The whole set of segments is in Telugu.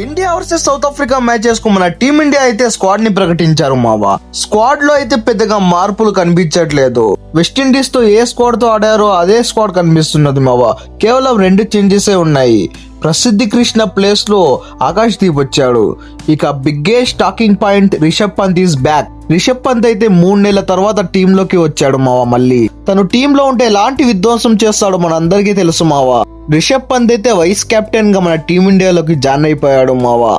India versus South Africa matches కు మన టీమిండియా అయితే స్క్వాడ్ ని ప్రకటించారు మావా. స్క్వాడ్ లో అయితే పెద్దగా మార్పులు కనిపించట్లేదు. వెస్టిండీస్ తో ఏ స్క్వాడ్ తో ఆడారో అదే స్క్వాడ్ కనిపిస్తున్నది మావా. కేవలం 2 చేంజెస్ ఉన్నాయి. ప్రసిద్ధి కృష్ణ ప్లేస్ లో ఆకాష్ దీప్ వచ్చాడు. ఇక biggest talking point Rishabh Pant is back. Rishabh Pant అయితే 3 నెలల తర్వాత టీంలోకి వచ్చాడు మావా. మళ్ళీ తను టీంలో ఉంటే ఎలాంటి విధ్వంసం చేస్తాడో మనందరికీ తెలుసు మావా. రిషబ్ పంత్ అయితే వైస్ కెప్టెన్ గా మన టీమిండియాలోకి జాయిన్ అయిపోయాడు మావా.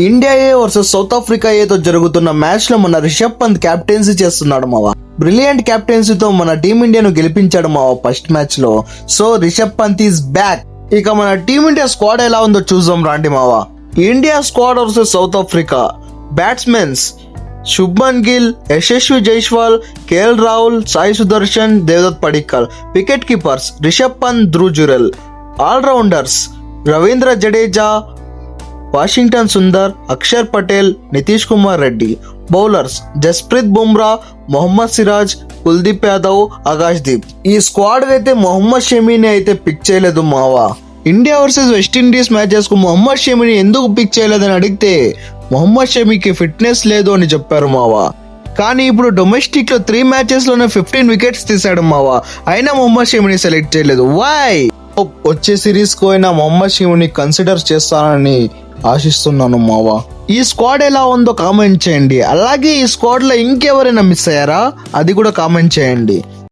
India A versus South Africa ఏతో జరుగుతున్న మ్యాచ్ లో మన రిషబ్ పంత్ కెప్టెన్సీ చేస్తున్నాడు మావా. బ్రిలియంట్ కెప్టెన్సీతో మన టీమిండియాను గెలిపించాడు మావా ఫస్ట్ మ్యాచ్ లో. So Rishabh Pant is back. ఇక మన టీమిండియా స్క్వాడ్ ఎలా ఉందో చూద్దాం రాండి మావా. India squad versus South Africa. Batsmens Shubman Gill, Yashasvi Jaiswal, KL Rahul, Sai Sudharsan, Devdutt Padikkal. Wicket keepers Rishabh Pant, Dhruv Jurel. Allrounders Ravindra Jadeja, Washington Sundar, Axar Patel, Nitish Kumar Reddy. Bowlers Jasprit Bumrah, Mohammed Siraj, Kuldeep Yadav, Akash Deep. ఈ స్క్వాడ్ అయితే మొహమ్మద్ షమీని అయితే పిక్ చేయలేదు మావా. ఇండియా వర్సెస్ వెస్టిండీస్ మ్యాచెస్ కు మొహమ్మద్ షమీని ఎందుకు పిక్ చేయలేదని అడిగితే మొహమ్మద్ షమీకి ఫిట్నెస్ లేదు అని చెప్పారు మావా. కానీ ఇప్పుడు డొమెస్టిక్ లో 3 మ్యాచెస్ లోనే 15 వికెట్స్ తీసాడు మావా. అయినా మొహమ్మద్ షమీని సెలెక్ట్ చేయలేదు. వై? వచ్చే సిరీస్ కు అయినా మొహమ్మద్ షమీని కన్సిడర్ చేస్తానని ఆశిస్తున్నాను మావా. ఈ స్క్వాడ్ ఎలా ఉందో కామెంట్ చేయండి. అలాగే ఈ స్క్వాడ్ లో ఇంకెవరైనా మిస్ అయ్యారా అది కూడా కామెంట్ చేయండి.